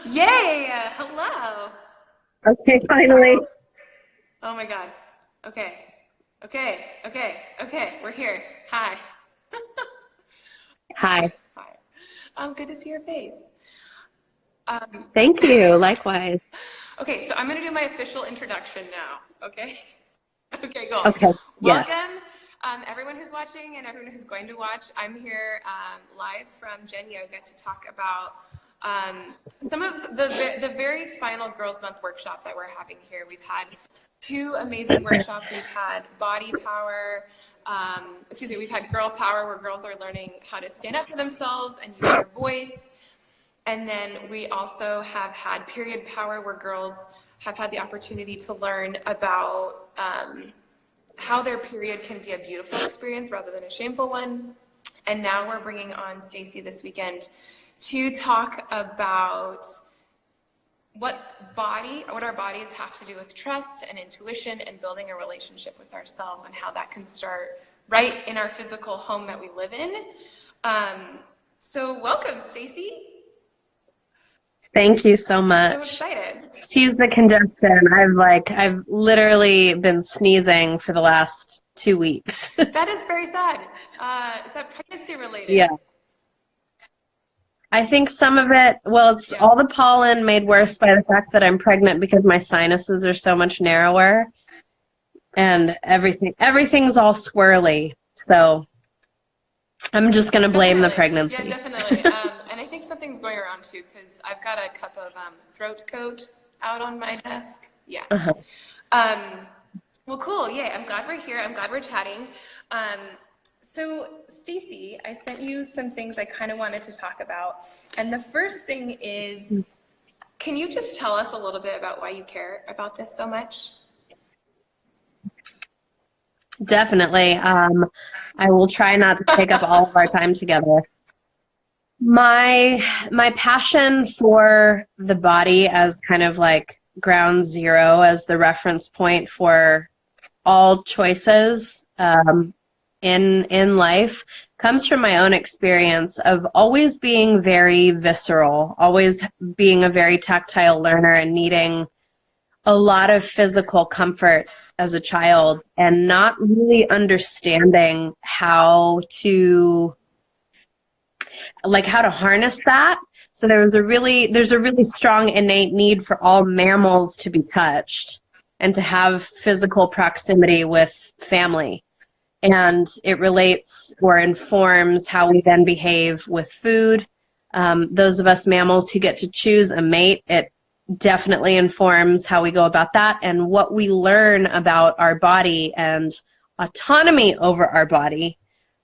Yay! Hello. Okay, finally. Oh my God. Okay. Okay. We're here. Hi. Hi. Hi. Good to see your face. Thank you. Likewise. Okay, so I'm gonna do my official introduction now. Okay. Okay, cool. Okay. Yes. Welcome, everyone who's watching and everyone who's going to watch. I'm here live from Gen Yoga to talk about some of the very final Girls Month workshop that we're having here. We've had two amazing workshops. We've had Body Power, we've had Girl Power, where girls are learning how to stand up for themselves and use their voice. And then we also have had Period Power, where girls have had the opportunity to learn about how their period can be a beautiful experience rather than a shameful one. And now we're bringing on Stacy this weekend to talk about what our bodies have to do with trust and intuition and building a relationship with ourselves, and how that can start right in our physical home that we live in. So welcome, Stacy. Thank you so much. So excited. Excuse the congestion. I've literally been sneezing for the last 2 weeks. That is very sad. Is that pregnancy related? Yeah. I think some of it, it's all the pollen made worse by the fact that I'm pregnant because my sinuses are so much narrower and everything's all swirly. So I'm just going to blame the pregnancy. Yeah, definitely. And I think something's going around too, because I've got a cup of throat coat out on my desk. Yeah. Well, cool. Yeah, I'm glad we're here. I'm glad we're chatting. So, Stacy, I sent you some things I kind of wanted to talk about. And the first thing is, can you just tell us a little bit about why you care about this so much? Definitely. I will try not to take up all of our time together. My passion for the body as kind of like ground zero, as the reference point for all choices in life, comes from my own experience of always being very visceral, always being a very tactile learner and needing a lot of physical comfort as a child, and not really understanding how to harness that. So there's a really strong innate need for all mammals to be touched and to have physical proximity with family. And it relates or informs how we then behave with food. Those of us mammals who get to choose a mate, it definitely informs how we go about that, and what we learn about our body and autonomy over our body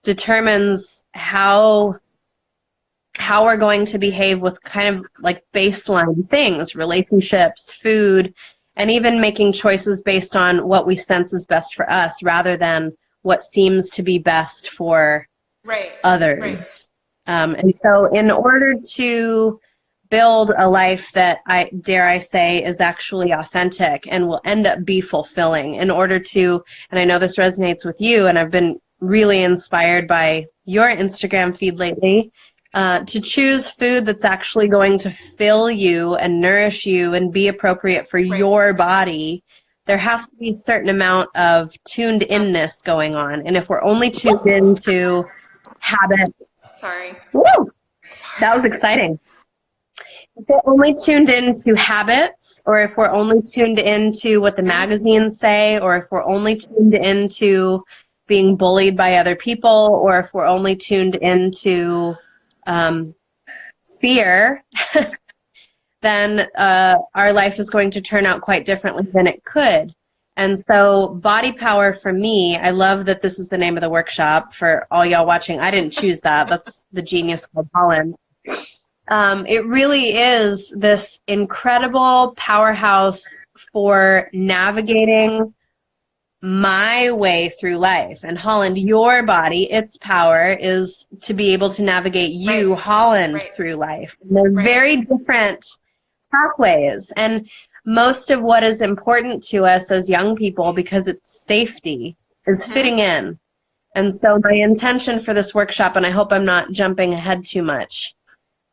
determines how we're going to behave with kind of like baseline things, relationships, food, and even making choices based on what we sense is best for us rather than what seems to be best for others. And so in order to build a life that I say is actually authentic and will end up be fulfilling, in order to, and I know this resonates with you, and I've been really inspired by your Instagram feed lately, to choose food that's actually going to fill you and nourish you and be appropriate for your body, there has to be a certain amount of tuned inness going on. And if we're only tuned into habits. Woo! That was exciting. If we're only tuned into habits, or if we're only tuned into what the magazines say, or if we're only tuned into being bullied by other people, or if we're only tuned into fear, then our life is going to turn out quite differently than it could. And so Body Power for me, I love that this is the name of the workshop. For all y'all watching, I didn't choose that. That's the genius called Holland. It really is this incredible powerhouse for navigating my way through life. And Holland, your body, its power is to be able to navigate you, Holland, through life. And they're very different pathways. And most of what is important to us as young people, because it's safety, is fitting in. And so my intention for this workshop, and I hope I'm not jumping ahead too much,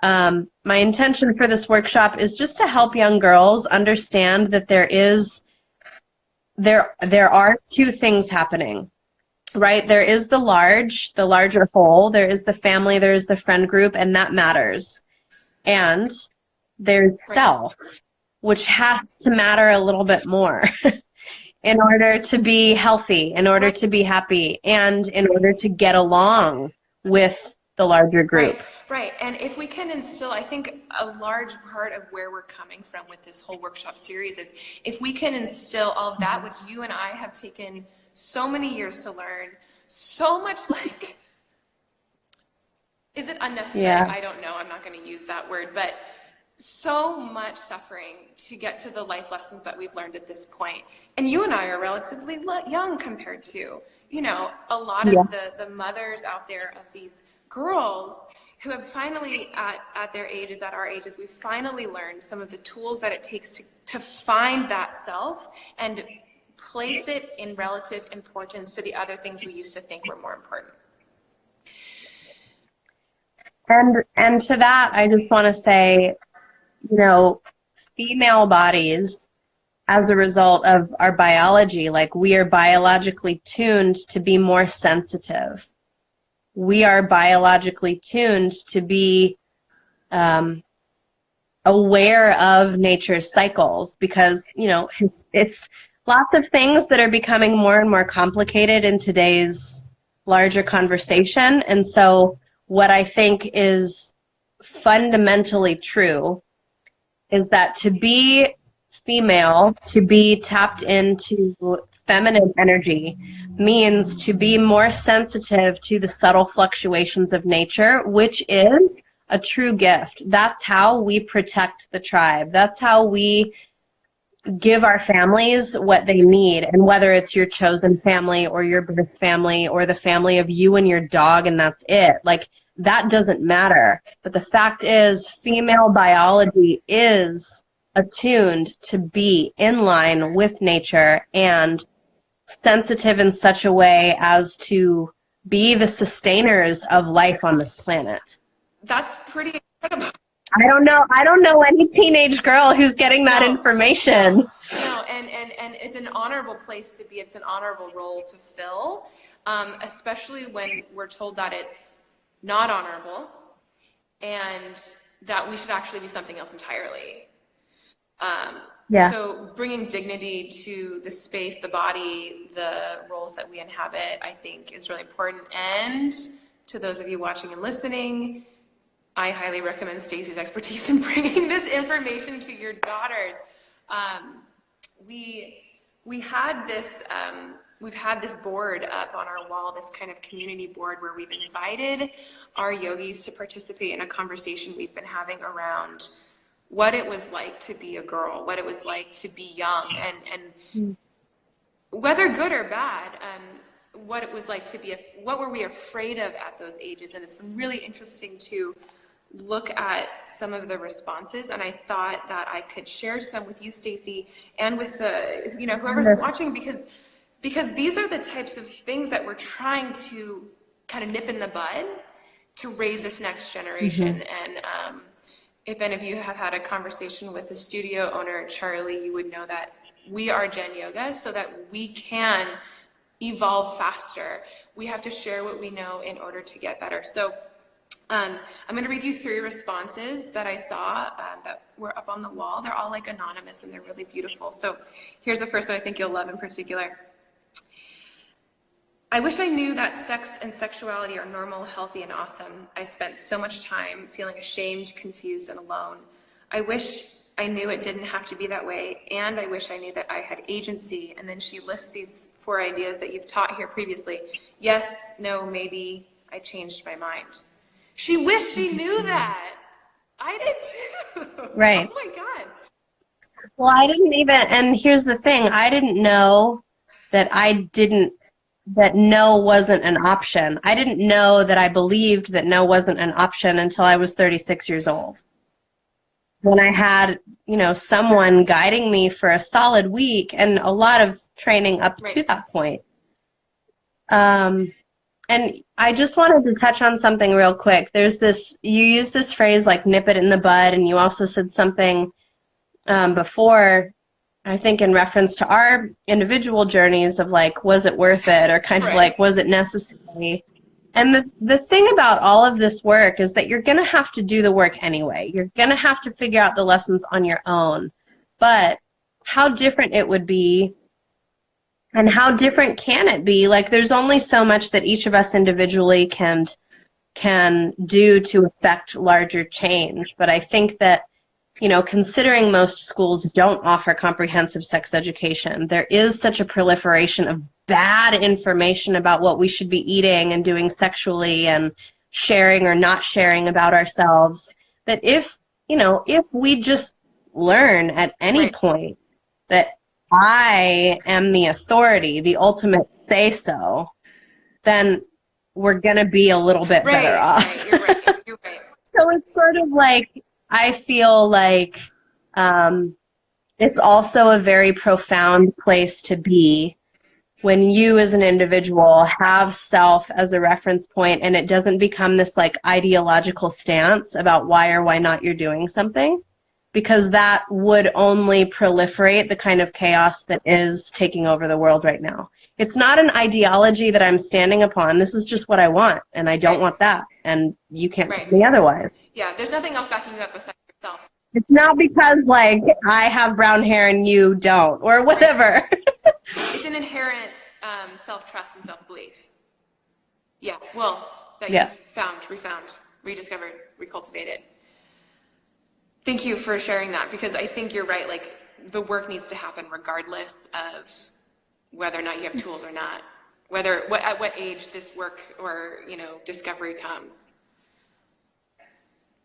My intention for this workshop is just to help young girls understand that there are two things happening, right? There is the larger whole, there is the family, there is the friend group, and that matters. And there's self, which has to matter a little bit more in order to be healthy, in order to be happy, and in order to get along with the larger group. Right. And if we can instill, I think a large part of where we're coming from with this whole workshop series is if we can instill all of that, which you and I have taken so many years to learn, so much like, is it unnecessary? Yeah. I don't know. I'm not going to use that word, but so much suffering to get to the life lessons that we've learned at this point. And you and I are relatively young compared to, you know, a lot of the mothers out there of these girls who have finally at their ages, at our ages, we've finally learned some of the tools that it takes to find that self and place it in relative importance to the other things we used to think were more important. And to that, I just want to say, you know, female bodies, as a result of our biology, like we are biologically tuned to be more sensitive. We are biologically tuned to be aware of nature's cycles because, you know, it's lots of things that are becoming more and more complicated in today's larger conversation. And so what I think is fundamentally true is that to be female, to be tapped into feminine energy, means to be more sensitive to the subtle fluctuations of nature, which is a true gift. That's how we protect the tribe. That's how we give our families what they need. And whether it's your chosen family or your birth family or the family of you and your dog and that's it, like that doesn't matter. But the fact is, female biology is attuned to be in line with nature and sensitive in such a way as to be the sustainers of life on this planet. That's pretty incredible. I don't know any teenage girl who's getting that information. No, and it's an honorable place to be. It's an honorable role to fill, especially when we're told that it's not honorable and that we should actually be something else entirely. So bringing dignity to the space, the body, the roles that we inhabit, I think is really important. And to those of you watching and listening, I highly recommend Stacey's expertise in bringing this information to your daughters. We had this, we've had this board up on our wall, this kind of community board where we've invited our yogis to participate in a conversation we've been having around what it was like to be a girl, what it was like to be young, and whether good or bad, what it was like to be, what were we afraid of at those ages. And it's been really interesting to look at some of the responses, and I thought that I could share some with you, Stacey, and with the, you know, whoever's watching, because these are the types of things that we're trying to kind of nip in the bud to raise this next generation. And if any of you have had a conversation with the studio owner, Charlie, you would know that we are Gen Yoga so that we can evolve faster. We have to share what we know in order to get better. So I'm going to read you 3 responses that I saw that were up on the wall. They're all like anonymous and they're really beautiful. So here's the first one I think you'll love in particular. I wish I knew that sex and sexuality are normal, healthy, and awesome. I spent so much time feeling ashamed, confused, and alone. I wish I knew it didn't have to be that way, and I wish I knew that I had agency. And then she lists these 4 ideas that you've taught here previously. Yes, no, maybe, I changed my mind. She wished she knew that. I did too. Right. Oh my God. Well, I didn't even, and here's the thing, I didn't know that that no wasn't an option. I didn't know that I believed that no wasn't an option until I was 36 years old. When I had, you know, someone guiding me for a solid week and a lot of training up to that point. And I just wanted to touch on something real quick. There's this, you use this phrase like nip it in the bud, and you also said something before, I think in reference to our individual journeys of like, was it worth it? Or kind of like, was it necessary? And the thing about all of this work is that you're going to have to do the work anyway. You're going to have to figure out the lessons on your own. But how different it would be, and how different can it be? Like, there's only so much that each of us individually can do to affect larger change. But I think that, you know, considering most schools don't offer comprehensive sex education, there is such a proliferation of bad information about what we should be eating and doing sexually and sharing or not sharing about ourselves, that if, you know, if we just learn at any point that I am the authority, the ultimate say-so, then we're going to be a little bit better off. Right. You're right. So it's sort of like, I feel like it's also a very profound place to be when you as an individual have self as a reference point, and it doesn't become this like ideological stance about why or why not you're doing something, because that would only proliferate the kind of chaos that is taking over the world right now. It's not an ideology that I'm standing upon. This is just what I want, and I don't want that, and you can't tell me otherwise. Yeah, there's nothing else backing you up besides yourself. It's not because, like, I have brown hair and you don't, or whatever. It's an inherent self-trust and self-belief. Yeah, well, that you've found, refound, rediscovered, recultivated. Thank you for sharing that, because I think you're right. Like, the work needs to happen regardless of whether or not you have tools or not, at what age this work or, you know, discovery comes.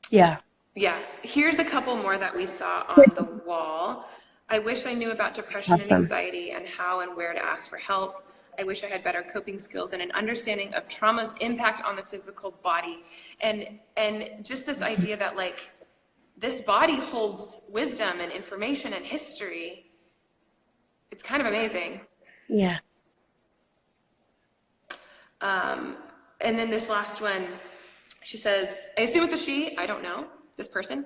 Yeah. Yeah. Here's a couple more that we saw on the wall. I wish I knew about depression and anxiety and how and where to ask for help. I wish I had better coping skills and an understanding of trauma's impact on the physical body. And just this idea that, like, this body holds wisdom and information and history. It's kind of amazing. Yeah. And then this last one, she says, I assume it's a she, I don't know, this person.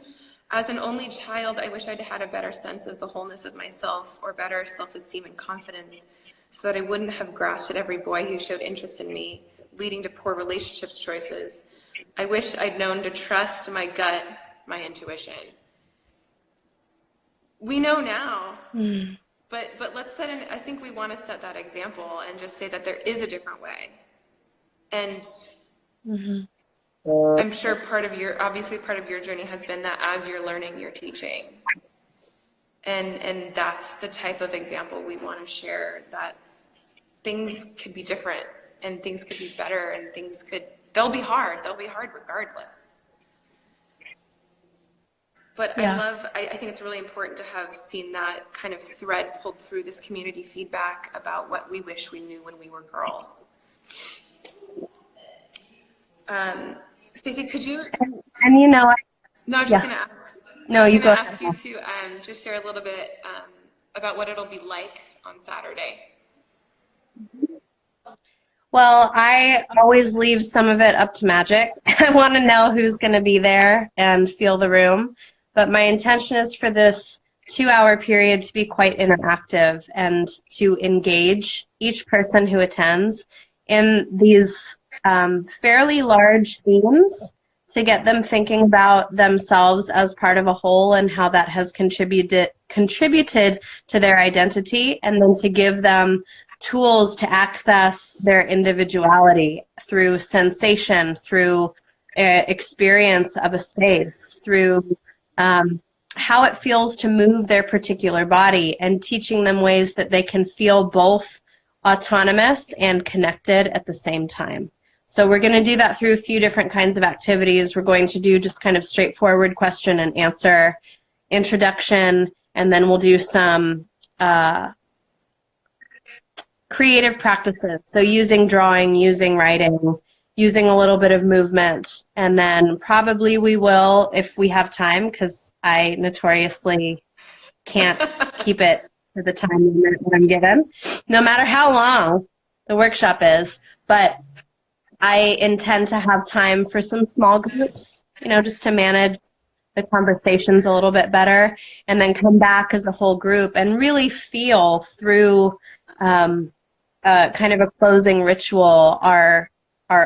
As an only child, I wish I'd had a better sense of the wholeness of myself, or better self-esteem and confidence, so that I wouldn't have grasped at every boy who showed interest in me, leading to poor relationships choices. I wish I'd known to trust my gut, my intuition. We know now, but let's set I think we want to set that example and just say that there is a different way. And I'm sure obviously part of your journey has been that as you're learning, you're teaching. And that's the type of example we want to share, that things could be different and things could be better and they'll be hard regardless. But I think it's really important to have seen that kind of thread pulled through this community feedback about what we wish we knew when we were girls. Stacey, could you? And you know, no, I was just going to ask. No, you go ahead. Ask you to just share a little bit about what it'll be like on Saturday. Well, I always leave some of it up to magic. I want to know who's going to be there and feel the room. But my intention is for this 2-hour period to be quite interactive and to engage each person who attends in these fairly large themes, to get them thinking about themselves as part of a whole and how that has contributed to their identity, and then to give them tools to access their individuality through sensation, through experience of a space, through how it feels to move their particular body, and teaching them ways that they can feel both autonomous and connected at the same time. So we're going to do that through a few different kinds of activities. We're going to do just kind of straightforward question and answer, introduction, and then we'll do some creative practices. So using drawing, using writing, using a little bit of movement, and then probably we will, if we have time, because I notoriously can't keep it to the time limit that I'm given, no matter how long the workshop is. But I intend to have time for some small groups, just to manage the conversations a little bit better, and then come back as a whole group and really feel through kind of a closing ritual our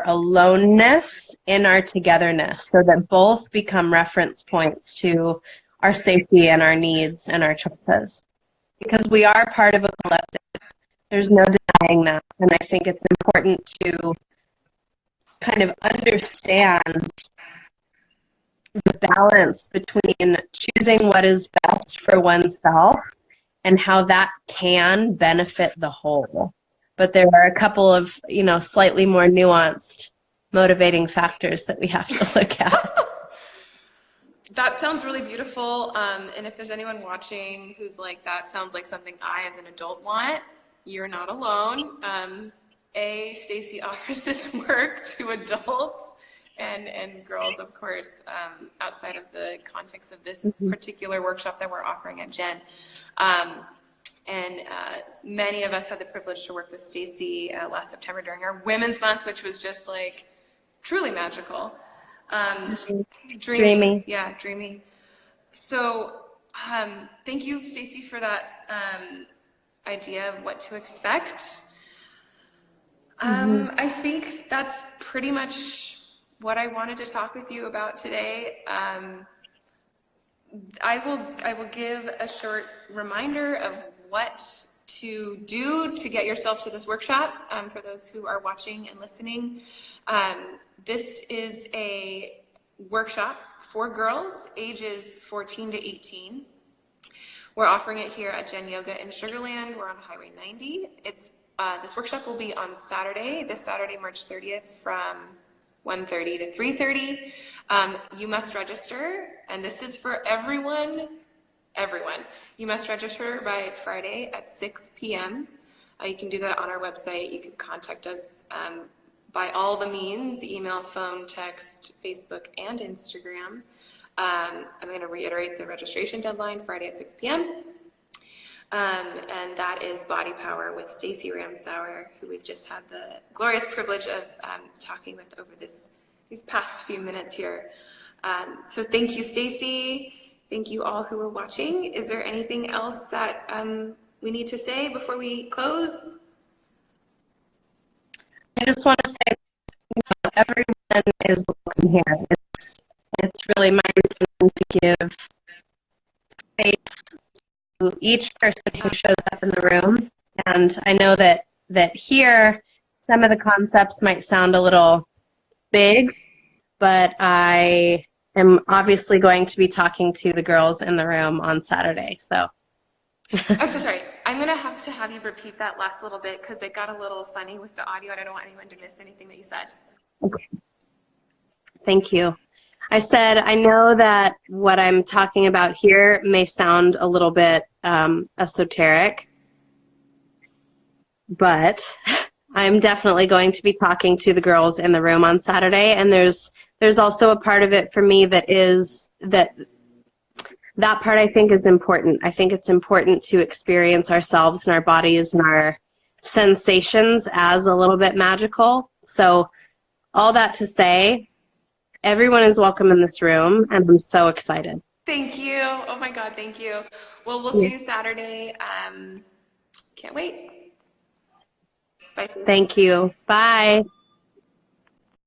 aloneness in our togetherness, so that both become reference points to our safety and our needs and our choices. Because we are part of a collective. There's no denying that. And I think it's important to kind of understand the balance between choosing what is best for oneself and how that can benefit the whole. But there are a couple of, slightly more nuanced motivating factors that we have to look at. That sounds really beautiful. And if there's anyone watching who's like, that sounds like something I as an adult want, you're not alone. Stacy offers this work to adults and girls, of course, outside of the context of this particular workshop that we're offering at Gen. And many of us had the privilege to work with Stacy last September during our Women's Month, which was just like truly magical. Dreamy. Yeah, dreamy. So thank you, Stacy, for that idea of what to expect. I think that's pretty much what I wanted to talk with you about today. I will give a short reminder of what to do to get yourself to this workshop for those who are watching and listening. This is a workshop for girls ages 14 to 18. We're offering it here at Gen Yoga in Sugar Land. We're on Highway 90. This workshop will be on Saturday, this Saturday, March 30th from 1:30 to 3:30. You must register, and this is for everyone. You must register by Friday at 6 p.m. You can do that on our website. You can contact us by all the means: email, phone, text, Facebook, and Instagram. I'm going to reiterate the registration deadline, Friday at 6 p.m. And that is Body Power with Stacy Ramsauer, who we've just had the glorious privilege of talking with over these past few minutes here. So thank you, Stacy. Thank you all who are watching. Is there anything else that we need to say before we close? I just want to say everyone is welcome here. It's really my intention to give space to each person who shows up in the room. And I know that here, some of the concepts might sound a little big, but I am obviously going to be talking to the girls in the room on Saturday. So I'm so sorry. I'm going to have you repeat that last little bit because it got a little funny with the audio and I don't want anyone to miss anything that you said. Okay. Thank you. I said, I know that what I'm talking about here may sound a little bit esoteric, but I'm definitely going to be talking to the girls in the room on Saturday, and there's also a part of it for me that part I think is important. I think it's important to experience ourselves and our bodies and our sensations as a little bit magical. So all that to say, everyone is welcome in this room, and I'm so excited. Thank you. Oh my God, thank you. Well, we'll see you Saturday. Can't wait. Bye. Thank you. Bye.